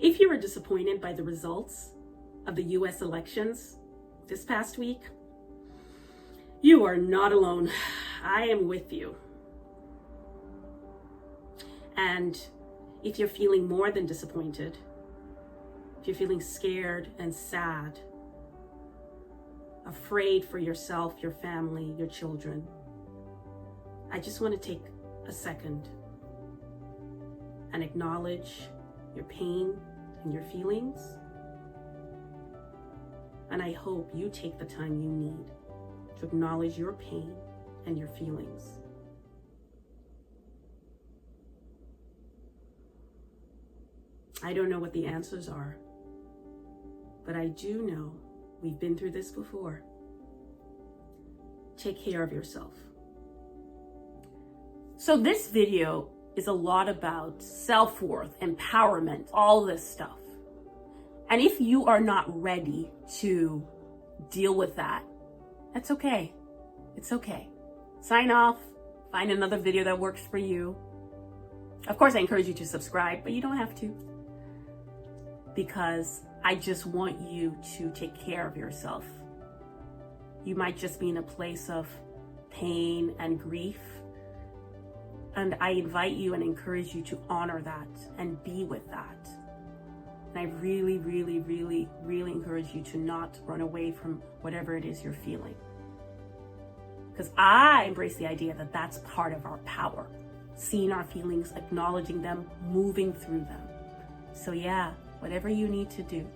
If you were disappointed by the results of the US elections this past week, you are not alone. I am with you. And if you're feeling more than disappointed, if you're feeling scared and sad, afraid for yourself, your family, your children, I just want to take a second and acknowledge your pain and your feelings. And I hope you take the time you need to acknowledge your pain and your feelings. I don't know what the answers are, but I do know we've been through this before. Take care of yourself. So this video is a lot about self-worth, empowerment, all this stuff. And if you are not ready to deal with that, that's okay. It's okay. Sign off, find another video that works for you. Of course, I encourage you to subscribe, but you don't have to. Because I just want you to take care of yourself. You might just be in a place of pain and grief. And I invite you and encourage you to honor that and be with that. And I really, really, really, really encourage you to not run away from whatever it is you're feeling. Because I embrace the idea that that's part of our power. Seeing our feelings, acknowledging them, moving through them. So yeah, whatever you need to do.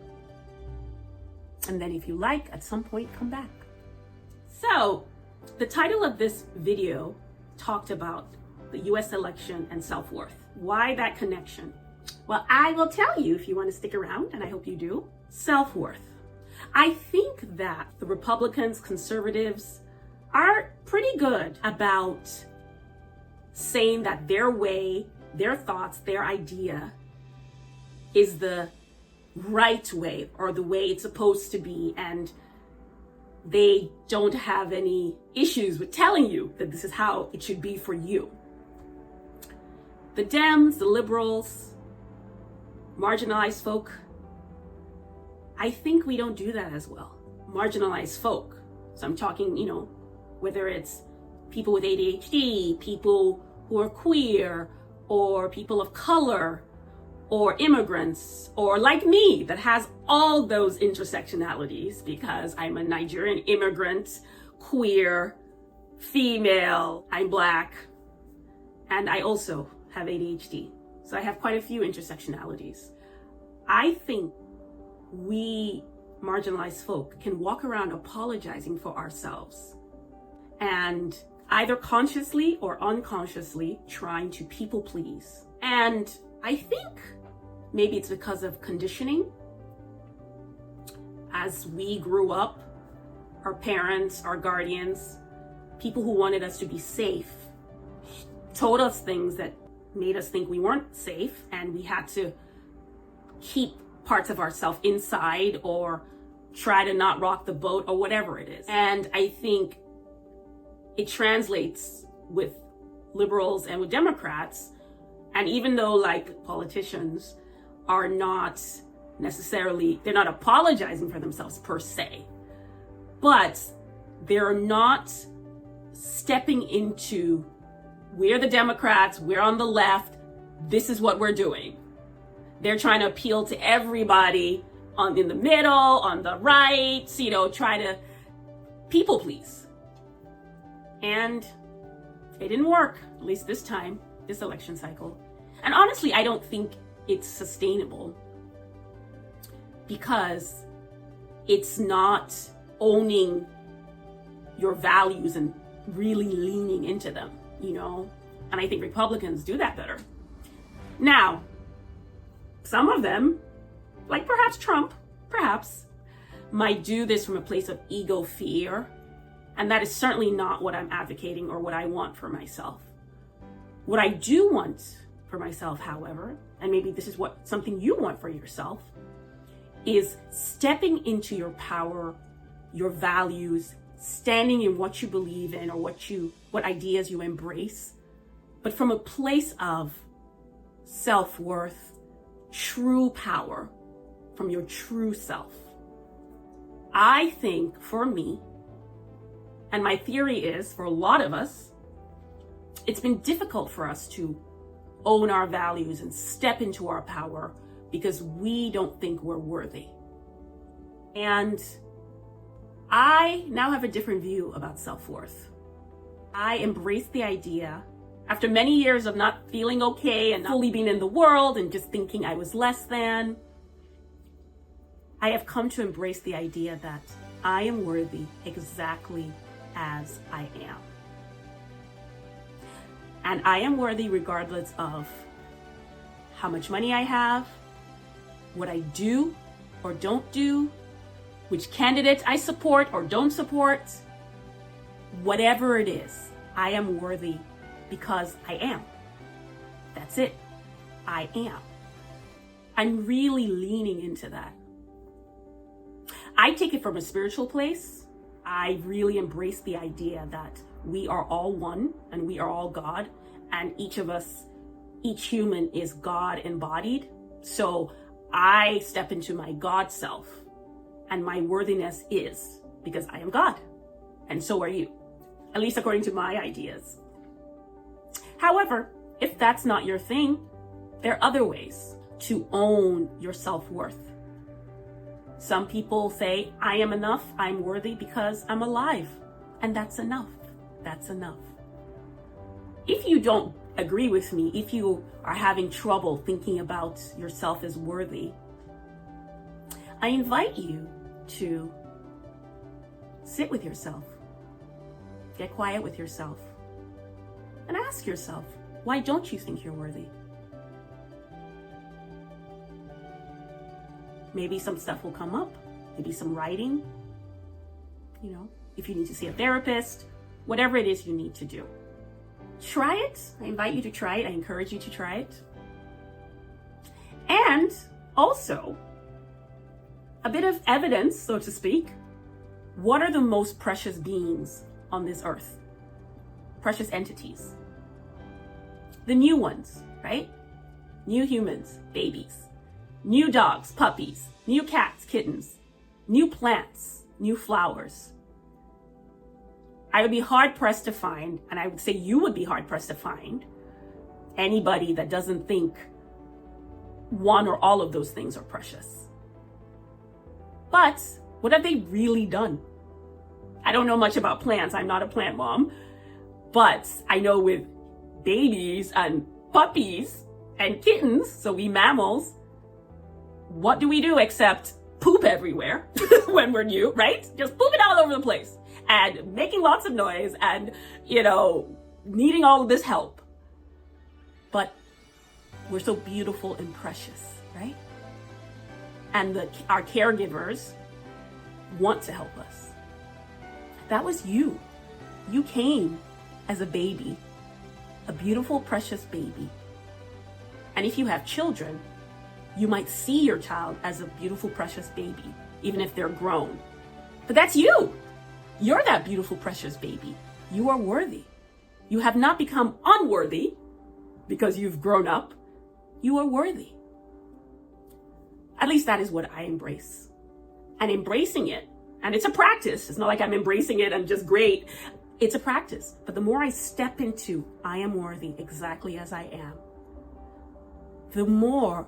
And then if you like, at some point, come back. So the title of this video talked about the US election and self-worth. Why that connection? Well, I will tell you if you want to stick around, and I hope you do. Self-worth. I think that the Republicans, conservatives are pretty good about saying that their way, their thoughts, their idea is the right way or the way it's supposed to be, and they don't have any issues with telling you that this is how it should be for you. The Dems, the liberals, marginalized folk, I think we don't do that as well. Marginalized folk. So I'm talking, whether it's people with ADHD, people who are queer, or people of color, or immigrants, or like me, that has all those intersectionalities because I'm a Nigerian immigrant, queer, female, I'm Black, and I also have ADHD. So I have quite a few intersectionalities. I think we marginalized folk can walk around apologizing for ourselves and either consciously or unconsciously trying to people please. And I think maybe it's because of conditioning. As we grew up, our parents, our guardians, people who wanted us to be safe, told us things that made us think we weren't safe, and we had to keep parts of ourselves inside or try to not rock the boat or whatever it is. And I think it translates with liberals and with Democrats. And even though like politicians are not necessarily, they're not apologizing for themselves per se, but they're not stepping into, we're the Democrats, we're on the left, this is what we're doing. They're trying to appeal to everybody in the middle, on the right, try to people please. And it didn't work, at least this time, this election cycle. And honestly, I don't think it's sustainable because it's not owning your values and really leaning into them, And I think Republicans do that better. Now, some of them, like perhaps Trump, might do this from a place of ego fear. And that is certainly not what I'm advocating or what I want for myself. What I do want for myself, however, and maybe this is something you want for yourself, is stepping into your power, your values, standing in what you believe in or what ideas you embrace, but from a place of self-worth, true power, from your true self. I think for me, and my theory is for a lot of us, it's been difficult for us to own our values and step into our power because we don't think we're worthy. And I now have a different view about self-worth. I embrace the idea, after many years of not feeling okay and not fully being in the world and just thinking I was less than, I have come to embrace the idea that I am worthy exactly as I am. And I am worthy regardless of how much money I have, what I do or don't do, which candidate I support or don't support. Whatever it is, I am worthy because I am. That's it. I am. I'm really leaning into that. I take it from a spiritual place. I really embrace the idea that we are all one and we are all God, and each of us, each human is God embodied. So I step into my God self, and my worthiness is because I am God, and so are you, at least according to my ideas. However, if that's not your thing, there are other ways to own your self-worth. Some people say, I am enough, I'm worthy because I'm alive, and that's enough. That's enough. If you don't agree with me, if you are having trouble thinking about yourself as worthy, I invite you to sit with yourself, get quiet with yourself, and ask yourself, why don't you think you're worthy? Maybe some stuff will come up, maybe some writing, if you need to see a therapist, whatever it is you need to do. Try it. I invite you to try it. I encourage you to try it. And also, a bit of evidence, so to speak. What are the most precious beings on this earth? Precious entities. The new ones, right? New humans, babies. New dogs, puppies. New cats, kittens. New plants, new flowers. I would be hard-pressed to find, and I would say you would be hard-pressed to find, anybody that doesn't think one or all of those things are precious. But what have they really done? I don't know much about plants. I'm not a plant mom. But I know with babies and puppies and kittens, so we mammals, what do we do except poop everywhere when we're new, right? Just pooping all over the place and making lots of noise and, needing all of this help. But we're so beautiful and precious, right? And our caregivers want to help us. That was you. You came as a baby, a beautiful, precious baby. And if you have children, you might see your child as a beautiful, precious baby, even if they're grown. But that's you. You're that beautiful, precious baby. You are worthy. You have not become unworthy because you've grown up. You are worthy. At least that is what I embrace. And embracing it, and it's a practice. It's not like I'm embracing it and just great. It's a practice. But the more I step into, I am worthy exactly as I am, the more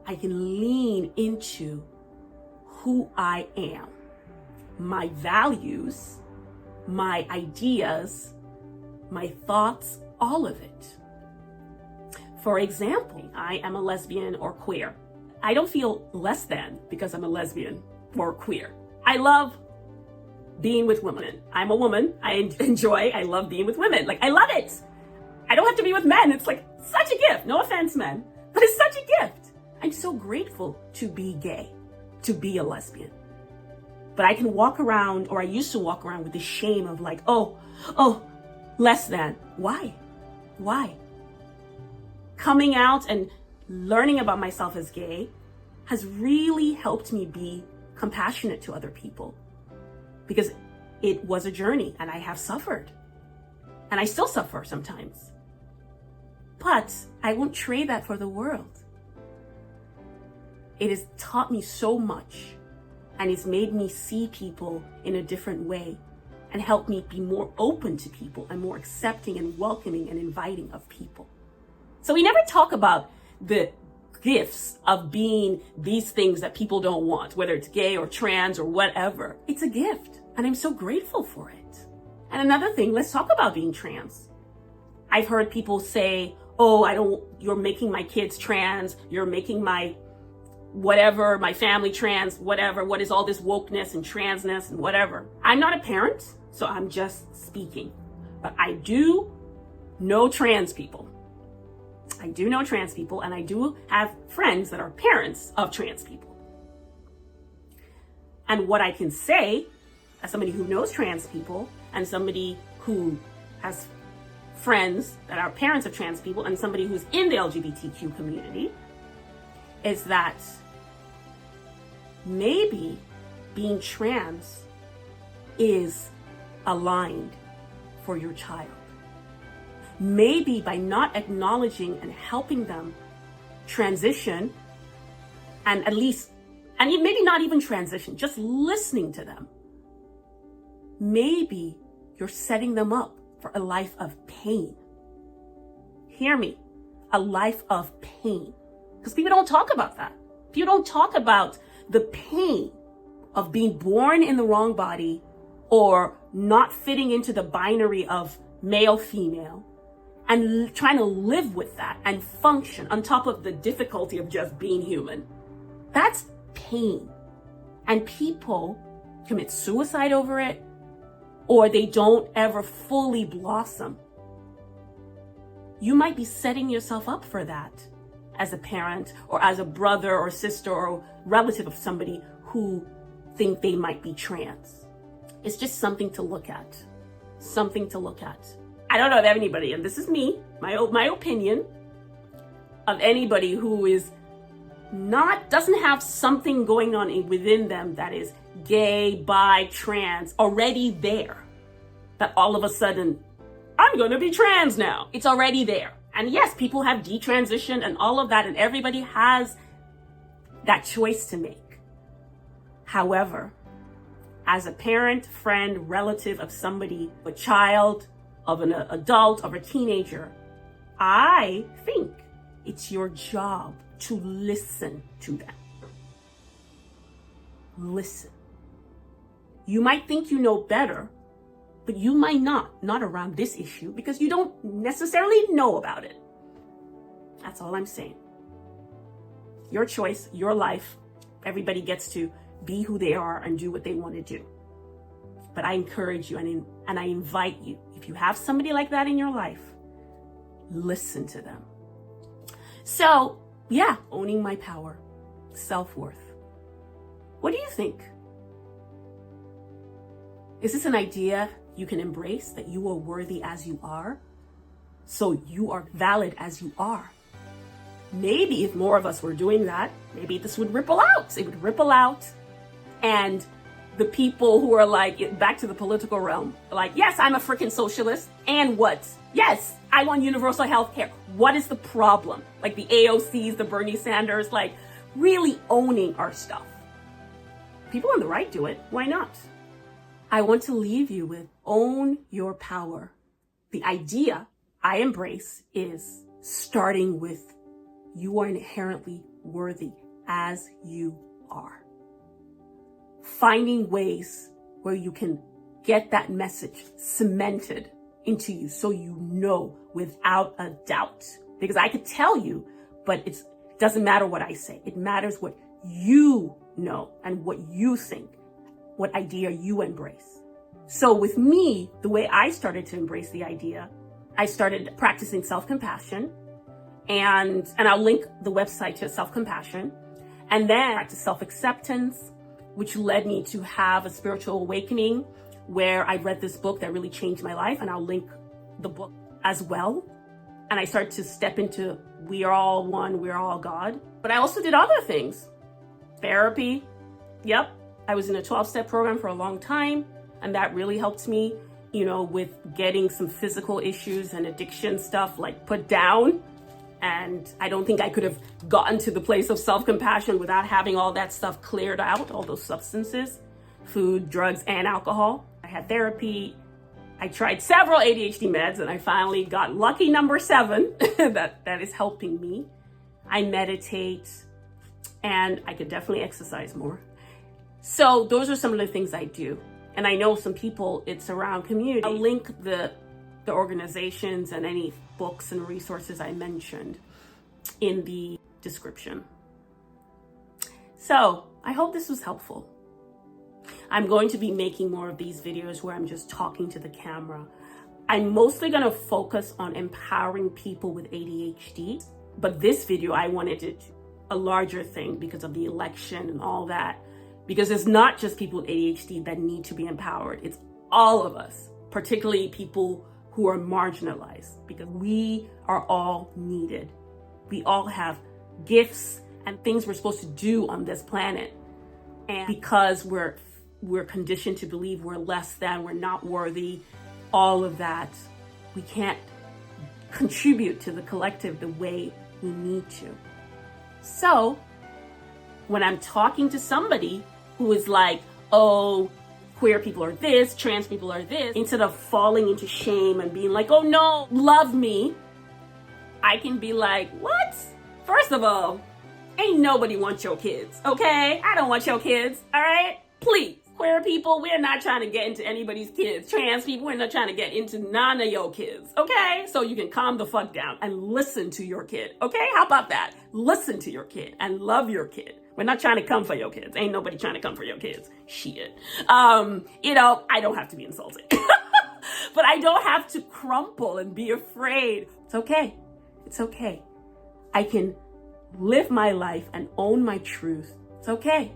I can lean into who I am, my values, my ideas, my thoughts, all of it. For example, I am a lesbian or queer. I don't feel less than because I'm a lesbian or queer. I love being with women. I'm a woman. I love being with women. I love it. I don't have to be with men. It's such a gift. No offense, men, but it's such a gift. I'm so grateful to be gay, to be a lesbian. But I can walk around, or I used to walk around with the shame of less than. Why? Coming out and learning about myself as gay has really helped me be compassionate to other people, because it was a journey and I have suffered and I still suffer sometimes. But I won't trade that for the world. It has taught me so much, and it's made me see people in a different way and helped me be more open to people and more accepting and welcoming and inviting of people. So we never talk about the gifts of being these things that people don't want, whether it's gay or trans or whatever. It's a gift, and I'm so grateful for it. And another thing, let's talk about being trans. I've heard people say, oh, you're making my kids trans, you're making my whatever, my family trans, whatever, what is all this wokeness and transness and whatever. I'm not a parent, so I'm just speaking. But I do know trans people. I do know trans people, and I do have friends that are parents of trans people. And what I can say, as somebody who knows trans people, and somebody who has friends that are parents of trans people, and somebody who's in the LGBTQ community, is that maybe being trans is aligned for your child. Maybe by not acknowledging and helping them transition, and maybe not even transition, just listening to them, maybe you're setting them up for a life of pain. Hear me, a life of pain. Because people don't talk about that. People don't talk about the pain of being born in the wrong body or not fitting into the binary of male, female, and trying to live with that and function on top of the difficulty of just being human. That's pain. And people commit suicide over it, or they don't ever fully blossom. You might be setting yourself up for that as a parent or as a brother or sister or relative of somebody who think they might be trans. It's just something to look at. Something to look at. I don't know if anybody, and this is me, my opinion, of anybody who doesn't have something going on within them that is gay, bi, trans, already there. That all of a sudden, I'm going to be trans now. It's already there. And yes, people have detransitioned and all of that, and everybody has that choice to make. However, as a parent, friend, relative of somebody, a child, of an adult, of a teenager, I think it's your job to listen to them. Listen. You might think you know better, but you might not around this issue, because you don't necessarily know about it. That's all I'm saying. Your choice, your life. Everybody gets to be who they are and do what they want to do. But I encourage you and I invite you, if you have somebody like that in your life, listen to them. So, yeah, owning my power, self-worth. What do you think? Is this an idea you can embrace, that you are worthy as you are? So you are valid as you are. Maybe if more of us were doing that, maybe this would ripple out. It would ripple out, and the people who are like, back to the political realm, like, yes, I'm a freaking socialist, and what? Yes, I want universal health care. What is the problem? Like the AOCs, the Bernie Sanders, like really owning our stuff. People on the right do it. Why not? I want to leave you with own your power. The idea I embrace is starting with you are inherently worthy as you are. Finding ways where you can get that message cemented into you so you know without a doubt. Because I could tell you, but it doesn't matter what I say. It matters what you know and what you think, what idea you embrace. So with me, the way I started to embrace the idea, I started practicing self-compassion, and I'll link the website to self-compassion, and then I practiced self-acceptance, which led me to have a spiritual awakening where I read this book that really changed my life, and I'll link the book as well. And I started to step into we are all one, we are all God. But I also did other things. Therapy. Yep. I was in a 12-step program for a long time, and that really helped me, with getting some physical issues and addiction stuff like put down And I don't think I could have gotten to the place of self-compassion without having all that stuff cleared out, all those substances, food, drugs, and alcohol. I had therapy. I tried several ADHD meds, and I finally got lucky number 7 that is helping me. I meditate, and I could definitely exercise more. So those are some of the things I do. And I know some people, it's around community. I'll link the organizations and any books and resources I mentioned in the description. So I hope this was helpful. I'm going to be making more of these videos where I'm just talking to the camera. I'm mostly going to focus on empowering people with ADHD, but this video, I wanted it a larger thing because of the election and all that, because it's not just people with ADHD that need to be empowered. It's all of us, particularly people who are marginalized, because we are all needed. We all have gifts and things we're supposed to do on this planet. And because we're conditioned to believe we're less than, we're not worthy, all of that, we can't contribute to the collective the way we need to. So when I'm talking to somebody who is like, oh, queer people are this, trans people are this, instead of falling into shame and being like, oh no, love me, I can be like, what? First of all, ain't nobody wants your kids, okay? I don't want your kids, all right? Please. Queer people, we're not trying to get into anybody's kids. Trans people, we're not trying to get into none of your kids, okay? So you can calm the fuck down and listen to your kid, okay? How about that? Listen to your kid and love your kid. We're not trying to come for your kids. Ain't nobody trying to come for your kids. Shit. I don't have to be insulted. But I don't have to crumple and be afraid. It's okay. It's okay. I can live my life and own my truth. It's okay.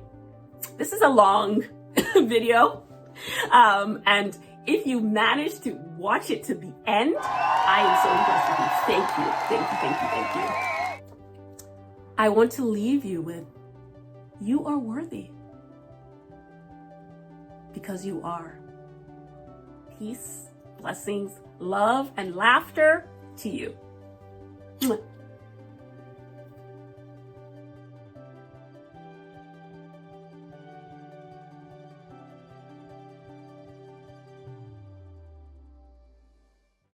This is a long video. And if you manage to watch it to the end, I am so impressed with you. Thank you. Thank you, thank you, thank you. I want to leave you with, you are worthy. Because you are. Peace, blessings, love, and laughter to you. Mwah.